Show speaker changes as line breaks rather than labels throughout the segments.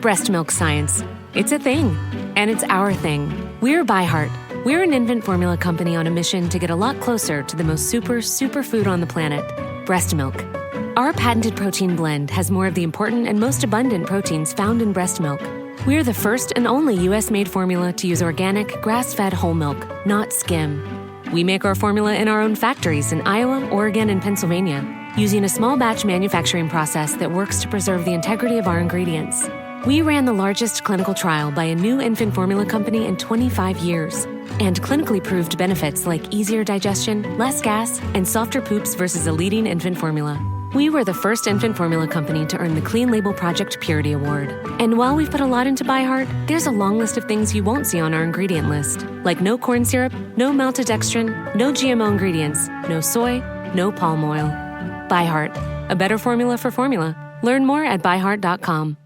Breast milk science. It's a thing. And it's our thing. We're ByHeart. We're an infant formula company on a mission to get a lot closer to the most super food on the planet, breast milk. Our patented protein blend has more of the important and most abundant proteins found in breast milk. We're the first and only U.S.-made formula to use organic, grass-fed whole milk, not skim. We make our formula in our own factories in Iowa, Oregon, and Pennsylvania, using a small batch manufacturing process that works to preserve the integrity of our ingredients. We ran the largest clinical trial by a new infant formula company in 25 years, and clinically proved benefits like easier digestion, less gas, and softer poops versus a leading infant formula. We were the first infant formula company to earn the Clean Label Project Purity Award. And while we've put a lot into ByHeart, there's a long list of things you won't see on our ingredient list, like no corn syrup, no maltodextrin, no GMO ingredients, no soy, no palm oil. ByHeart, a better formula for formula. Learn more at byheart.com.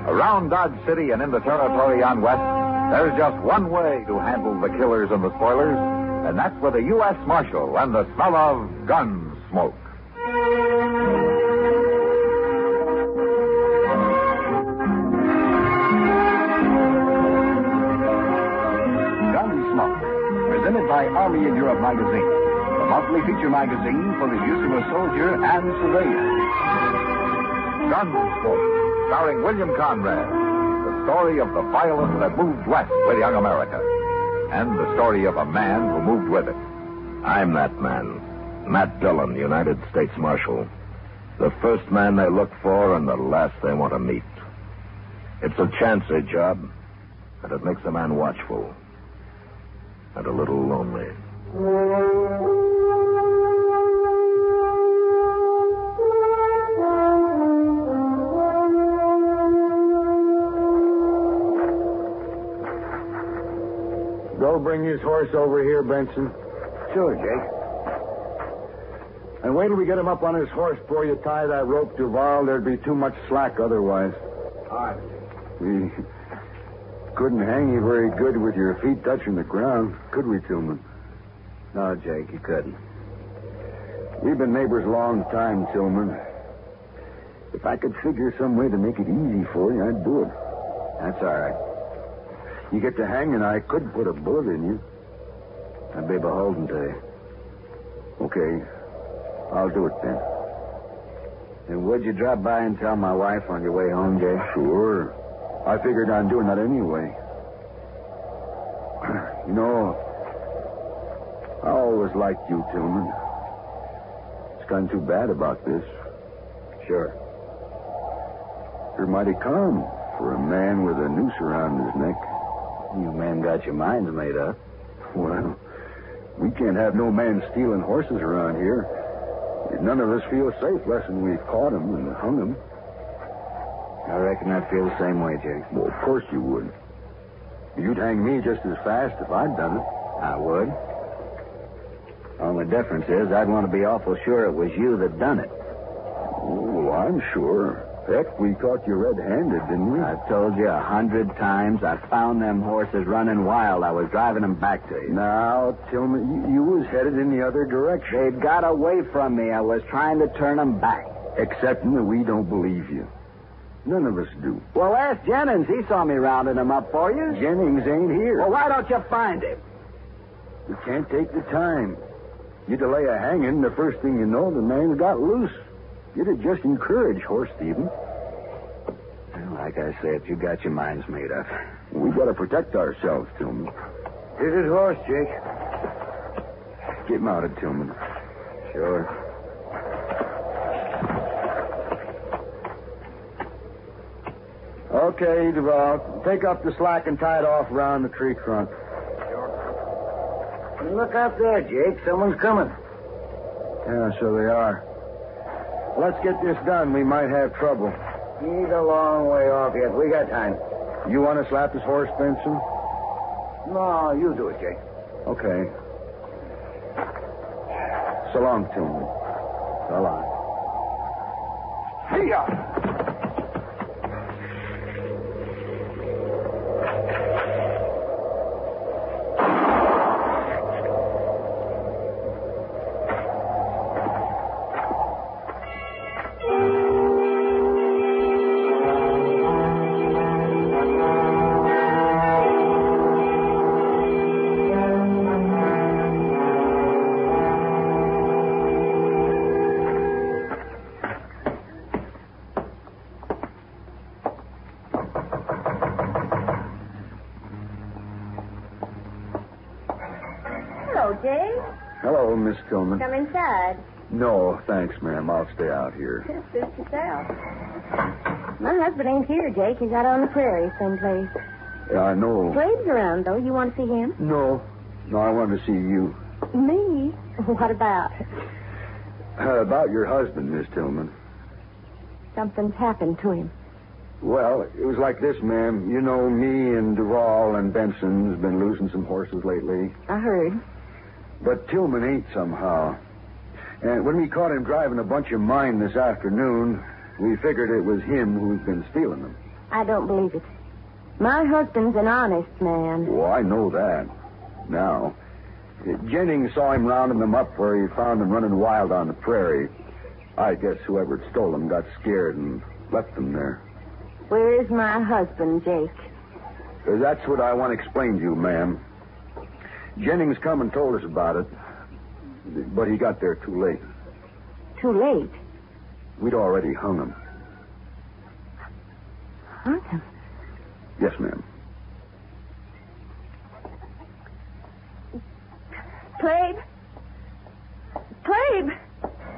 Around Dodge City and in the territory on West, there's just one way to handle the killers and the spoilers, and that's with a U.S. Marshal and the smell of Gunsmoke. Gunsmoke, presented by Army in Europe magazine, the monthly feature magazine for the use of a soldier and civilian. Gunsmoke, starring William Conrad, the story of the violence that moved west with young America, and the story of a man who moved with it.
I'm that man, Matt Dillon, United States Marshal. The first man they look for and the last they want to meet. It's a chancy job, and it makes a man watchful and a little lonely.
Go bring his horse over here, Benson.
Sure, Jake.
And wait till we get him up on his horse before you tie that rope, Duval. There'd be too much slack otherwise.
All right.
We couldn't hang you very good with your feet touching the ground, could we, Tillman?
No, Jake, you couldn't.
We've been neighbors a long time, Tillman. If I could figure some way to make it easy for you, I'd do it.
That's all right.
You get to hanging, I could put a bullet in you.
I'd be beholden to you.
Okay. I'll do it then.
And would you drop by and tell my wife on your way home, Jake?
Sure. I figured on doing that anyway. You know, I always liked you, Tillman. It's kind of too bad about this.
Sure.
You're mighty calm for a man with a noose around his neck.
You men got your minds made up.
Well, we can't have no man stealing horses around here. None of us feel safe less than we've caught him and hung him.
I reckon I'd feel the same way, Jake.
Well, of course you would. You'd hang me just as fast if I'd done it.
I would. Only difference is I'd want to be awful sure it was you that done it.
Oh, well, I'm sure. Heck, we caught you red-handed, didn't we?
I've told you 100 times. I found them horses running wild. I was driving them back to you.
Now, Tillman, you was headed in the other direction.
They'd got away from me. I was trying to turn them back.
Excepting that we don't believe you. None of us do.
Well, ask Jennings. He saw me rounding them up for you.
Jennings ain't here.
Well, why don't you find him?
We can't take the time. You delay a hanging, the first thing you know, the man's got loose. It'd just encourage horse thieving.
Well, like I said, you got your minds made up.
We got to protect ourselves, Tillman.
Here's his horse, Jake.
Get mounted, Tillman.
Sure.
Okay, Duval. Take up the slack and tie it off around the tree trunk.
Sure. Look out there, Jake. Someone's coming.
Yeah, so they are. Let's get this done. We might have trouble.
He's a long way off yet. We got time.
You want to slap his horse, Benson?
No, you do it, Jake.
Okay. So long, Tillman.
So long.
Hey-ya!
Hello, Jay.
Hello, Miss Tillman.
Come inside.
No, thanks, ma'am. I'll stay out here.
Suit yourself. My husband ain't here, Jake. He's out on the prairie someplace.
Yeah, I know.
Slade's around, though. You want to see him?
No, I wanted to see you.
Me? What about?
About your husband, Miss Tillman.
Something's happened to him.
Well, it was like this, ma'am. You know, me and Duval and Benson's been losing some horses lately.
I heard.
But Tillman ain't somehow. And when we caught him driving a bunch of mine this afternoon, we figured it was him who's been stealing them.
I don't believe it. My husband's an honest man.
Oh, I know that. Now, Jennings saw him rounding them up where he found them running wild on the prairie. I guess whoever had stole them got scared and left them there.
Where is my husband, Jake?
That's what I want to explain to you, ma'am. Jennings come and told us about it, but he got there too late.
Too late?
We'd already hung him.
Hung him?
Yes, ma'am.
Plague? Plague!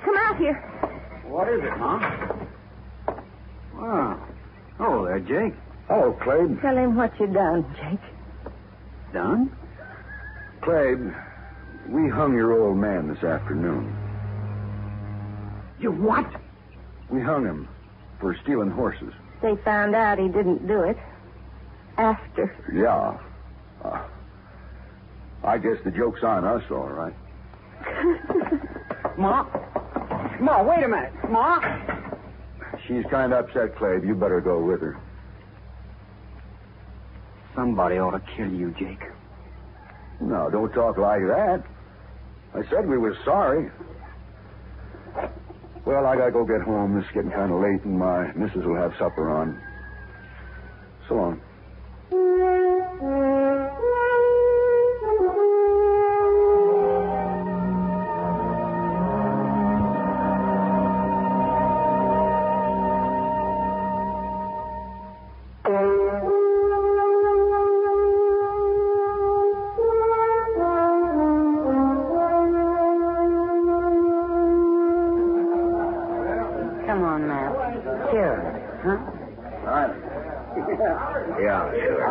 Come out here.
What is it, Mom? Oh. Oh, there, Jake.
Hello, Clabe.
Tell him what you done, Jake.
Done?
Clabe, we hung your old man this afternoon.
You what?
We hung him for stealing horses.
They found out he didn't do it. After.
Yeah. I guess the joke's on us, all right.
Ma? Ma, wait a minute. Ma?
She's kind of upset, Clabe. You better go with her.
Somebody ought to kill you, Jake.
No, don't talk like that. I said we was sorry. Well, I gotta go get home. It's getting kind of late, and my missus will have supper on. So long.
Come on, Matt. Sure. Huh?
Yeah, sure,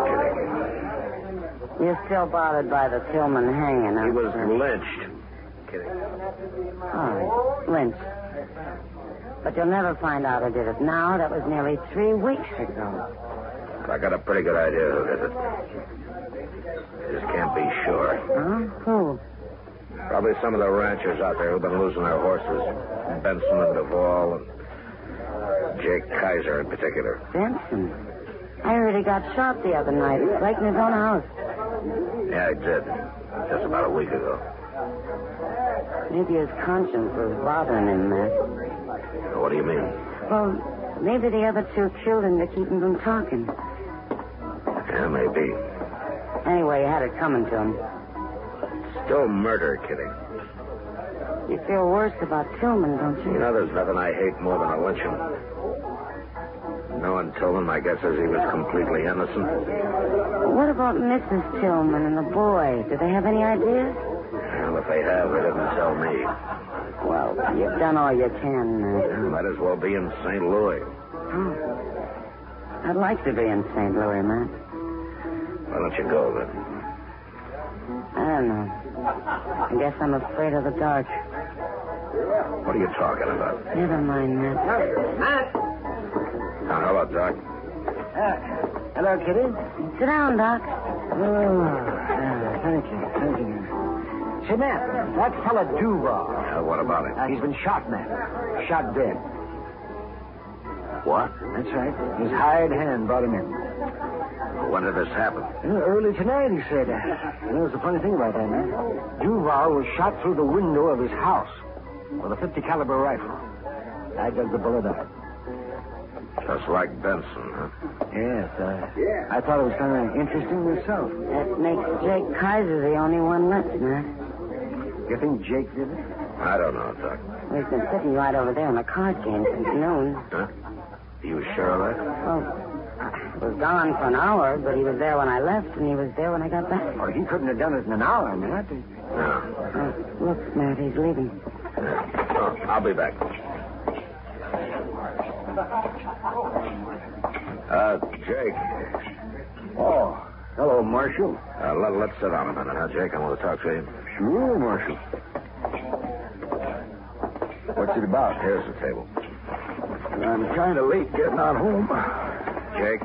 Kitty.
You're still bothered by the Tillman hanging, huh?
He was lynched. Kitty.
All right. Lynched. But you'll never find out who did it now. That was nearly 3 weeks ago.
I got a pretty good idea who did it. Just can't be sure.
Huh? Who?
Probably some of the ranchers out there who've been losing their horses. Benson and Duval and Jake Kaiser in particular.
Benson. I heard he got shot the other night, right in his own house.
Yeah, he did. Just about a week ago.
Maybe his conscience was bothering him, Matt.
What do you mean?
Well, maybe the other two killed him to keep him from talking.
Yeah, maybe.
Anyway, he had it coming to him.
Still murder, Kitty.
You feel worse about Tillman, don't you?
You know, there's nothing I hate more than a lynching. Knowing Tillman, my guess is he was completely innocent.
What about Mrs. Tillman and the boy? Do they have any ideas?
Well, if they have, they didn't tell me.
Well, you've done all you can, Matt.
Might as well be in St. Louis.
Oh. I'd like to be in St. Louis, Matt.
Why don't you go, then?
I don't know. I guess I'm afraid of the dark.
What are you talking about?
Never mind, Matt.
Matt!
Hello, Doc.
Hello, Kitty.
Sit down, Doc.
Thank you. Say, Matt, that fella Duval.
What about it?
He's been shot, Matt. Shot dead.
What?
That's right. His hired hand brought him in.
When did this happen?
Early tonight, he said. You know, it's the funny thing about that, man. Duval was shot through the window of his house with a .50 caliber rifle. I dug the bullet out.
Just like Benson, huh?
Yes, I thought it was kind of interesting myself.
That makes Jake Kaiser the only one left, Matt.
You think Jake did it?
I don't know, Doc.
He's been sitting right over there in the card game since noon.
Huh? Are you sure of that?
Well, Was gone for an hour, but he was there when I left, and he was there when I got back.
Oh, he couldn't have done it in an hour, Matt.
Look, Matt, he's leaving.
Oh, I'll be back. Jake.
Oh, hello, Marshal.
Let's sit down a minute, huh, Jake? I want to talk to you.
Sure, Marshal. What's it about?
Here's the table.
I'm kind of late getting out home.
Jake,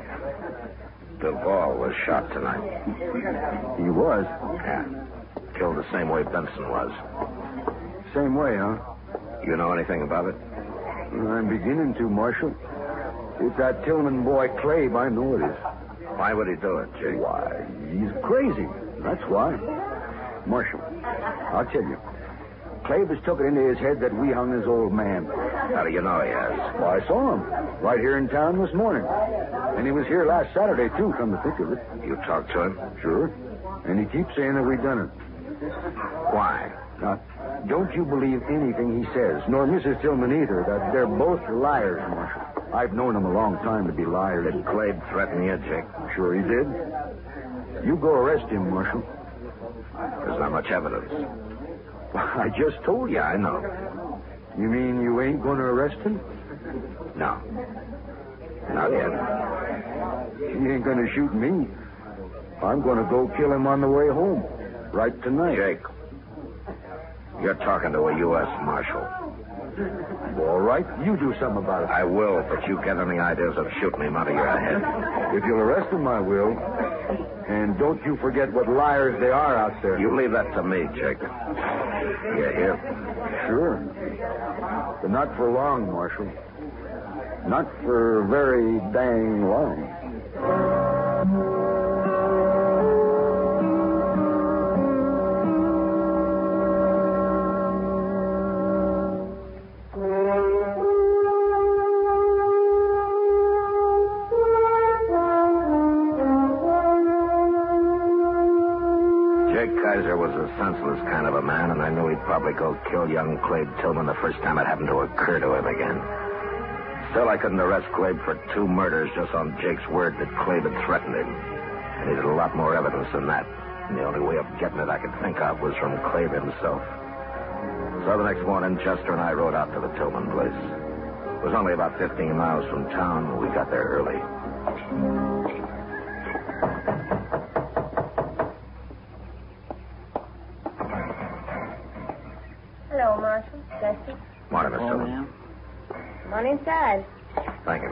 Duvall was shot tonight.
He was?
Yeah. Killed the same way Benson was.
Same way, huh?
You know anything about it?
I'm beginning to, Marshal. It's that Tillman boy, Clabe. I know it is.
Why would he do it, Jake?
Why, he's crazy. That's why. Marshal, I'll tell you. Clabe has took it into his head that we hung his old man.
How do you know he has?
Well, I saw him right here in town this morning. And he was here last Saturday, too, come to think of it.
You talked to him?
Sure. And he keeps saying that we done it.
Why?
Now, don't you believe anything he says, nor Mrs. Tillman either, that they're both liars, Marshal. I've known them a long time to be liars.
Did Clabe threaten you, Jake?
Sure he did. You go arrest him, Marshal.
There's not much evidence.
I just told you.
Yeah, I know.
You mean you ain't going to arrest him?
No. Not yet.
He ain't going to shoot me. I'm going to go kill him on the way home. Right tonight.
Jake, you're talking to a U.S. Marshal.
All right, you do something about it.
I will, but you get any ideas of shooting him out of your head.
If you'll arrest him, I will. And don't you forget what liars they are out there.
You leave that to me, Jake. You hear?
Sure. But not for long, Marshal. Not for very dang long.
Was a senseless kind of a man, and I knew he'd probably go kill young Clabe Tillman the first time it happened to occur to him again. Still, I couldn't arrest Clabe for 2 murders just on Jake's word that Clabe had threatened him. I needed a lot more evidence than that, and the only way of getting it I could think of was from Clabe himself. So the next morning, Chester and I rode out to the Tillman place. It was only about 15 miles from town, and we got there early.
Hello, Marshal. Chester.
Morning, Miss Tillman.
Come on inside.
Thank you.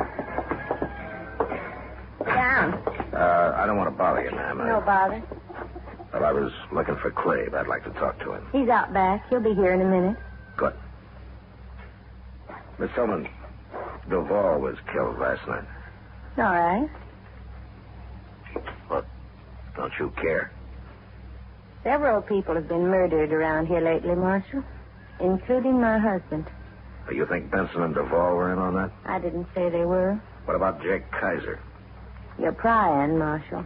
Sit down.
I don't want to bother you, ma'am.
No bother.
Well, I was looking for Clabe. I'd like to talk to him.
He's out back. He'll be here in a minute.
Good. Miss Tillman, Duvall was killed last night.
All right.
What? Don't you care?
Several people have been murdered around here lately, Marshal, including my husband.
You think Benson and Duvall were in on that?
I didn't say they were.
What about Jake Kaiser?
You're prying, Marshal.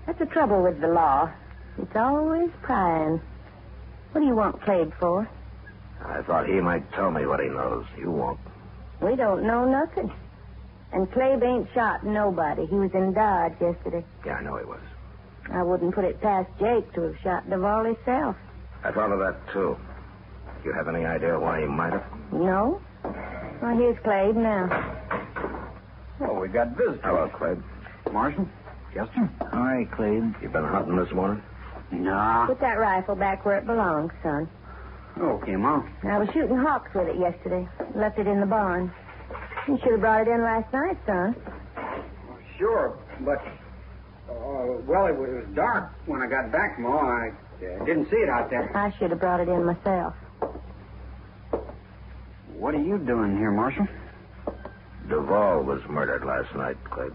That's the trouble with the law. It's always prying. What do you want Clabe for?
I thought he might tell me what he knows. You won't.
We don't know nothing. And Clabe ain't shot nobody. He was in Dodge yesterday.
Yeah, I know he was.
I wouldn't put it past Jake to have shot Duvall himself.
I thought of that, too. You have any idea why he might have?
No? Well, here's Clabe now.
Oh, we got visitors.
Hello, Clabe.
Marshal? Chester? Hi, Clabe.
You been hunting this morning?
Nah.
Put that rifle back where it belongs, son.
Okay, Mom.
I was shooting hawks with it yesterday. Left it in the barn. You should have brought it in last night, son.
Sure, but... well, it was dark when I got back, Ma. I didn't see it out there.
I should have brought it in myself.
What are you doing here, Marshal?
Duvall was murdered last night, Clabe.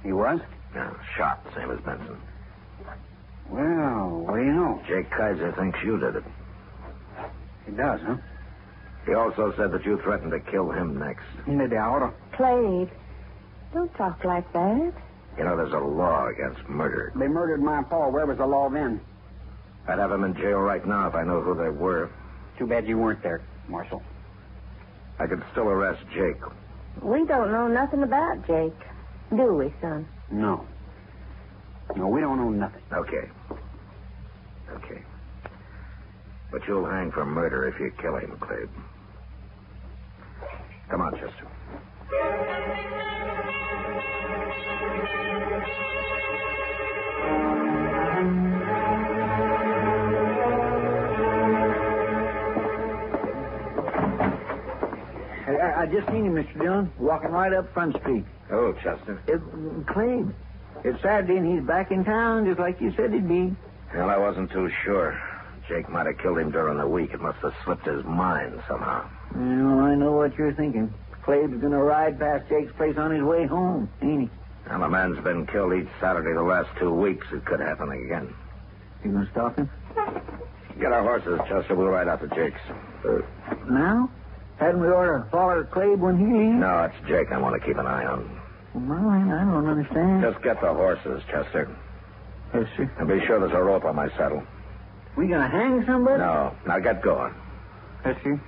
He was?
Yeah, shot, same as Benson.
Well, what do you know?
Jake Kaiser thinks you did it.
He does, huh?
He also said that you threatened to kill him next.
Maybe I ought to.
Clabe, don't talk like that.
You know, there's a law against murder.
They murdered my pa. Where was the law then?
I'd have him in jail right now if I knew who they were.
Too bad you weren't there, Marshal.
I could still arrest Jake.
We don't know nothing about Jake. Do we, son?
No. No, we don't own nothing.
Okay. But you'll hang for murder if you kill him, Clabe. Come on, Chester.
I just seen him, Mr. Dillon, walking right up Front Street.
Oh, Chester.
Claim. It's Saturday, and he's back in town, just like you said he'd be.
Well, I wasn't too sure. Jake might have killed him during the week. It must have slipped his mind somehow.
Well, I know what you're thinking. Clabe's going to ride past Jake's place on his way home, ain't he?
Well, a man's been killed each Saturday the last 2 weeks. It could happen again.
You going to stop him?
Get our horses, Chester. We'll ride out to Jake's.
Now? Hadn't we ought to follow Clabe when he leaves?
No, it's Jake I want to keep an eye on.
Well, I don't understand.
Just get the horses, Chester.
Yes, sir.
And be sure there's a rope on my saddle.
We going to hang somebody?
No. Now get going.
Yes, sir.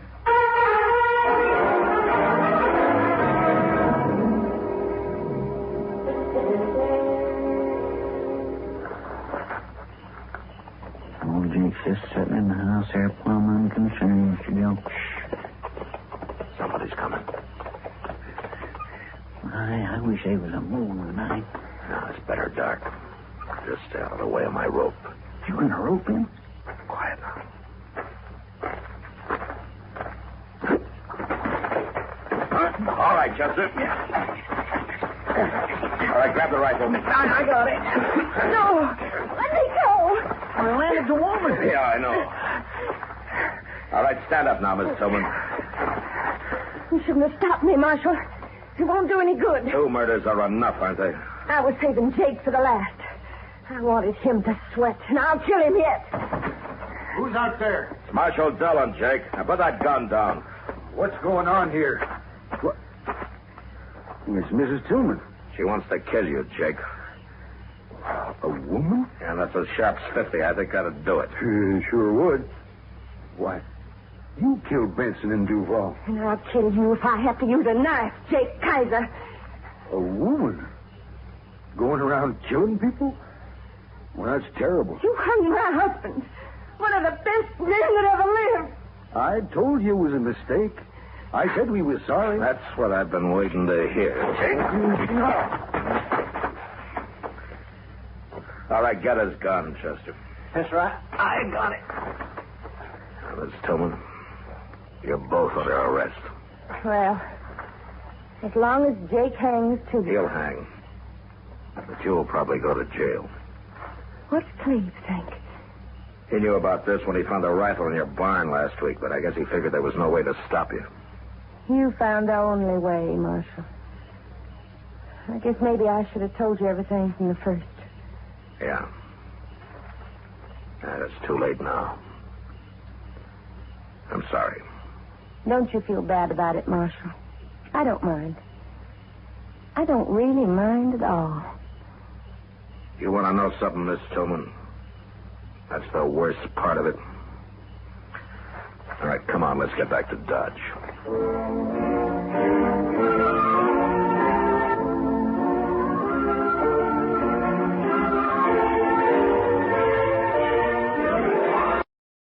Old Jake's just sitting in the house there, plumb unconcerned, Mr. Dill.
Somebody's coming.
I wish they was a moon tonight.
No, it's better dark. Just stay out of the way of my rope.
You going to rope him?
Quiet now. All right, Chester. All right, grab the rifle.
I got it.
No! Let me go!
I landed the woman.
Yeah, I know. All right, stand up now, Miss Tillman.
You shouldn't have stopped me, Marshal. It won't do any good.
2 murders are enough, aren't they?
I was saving Jake for the last. I wanted him to sweat, and I'll kill him yet.
Who's out there?
It's Marshal Dillon, Jake. Now put that gun down.
What's going on here? What? It's Mrs. Tillman.
She wants to kill you, Jake.
A woman?
And that's a sharp's 50. I think that'd do it.
Sure would. Why, you killed Benson and Duval.
And I'll kill you if I have to use a knife, Jake Kaiser.
A woman? Going around killing people? Well, that's terrible.
You hung my husband. One of the best men that ever lived.
I told you it was a mistake. I said we were sorry.
That's what I've been waiting to hear, Jake. All right, get his gun, Chester.
That's right. I got it.
Now, Miss Tillman, you're both under arrest.
Well, as long as Jake hangs, too.
He'll hang. But you'll probably go to jail.
What's Cleve think?
He knew about this when he found a rifle in your barn last week, but I guess he figured there was no way to stop you.
You found the only way, Marshal. I guess maybe I should have told you everything from the first.
Yeah. It's too late now. I'm sorry.
Don't you feel bad about it, Marshal. I don't mind. I don't really mind at all.
You want to know something, Miss Tillman? That's the worst part of it. All right, come on, let's get back to Dodge.